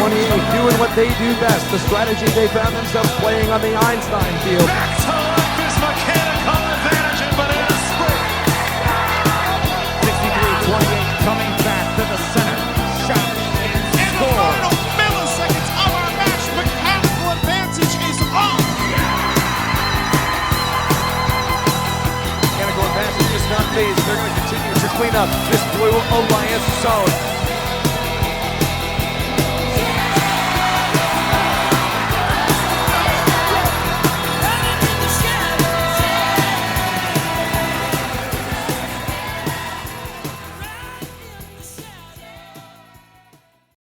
doing what they do best, the strategy they found themselves playing on the Einstein field. Back to left is mechanical advantage in banana split. 63-28, coming back to the center. Shot and In the score. final milliseconds of our match, mechanical advantage is on. Mechanical advantage is not phased. They're going to continue to clean up this Blue Alliance zone.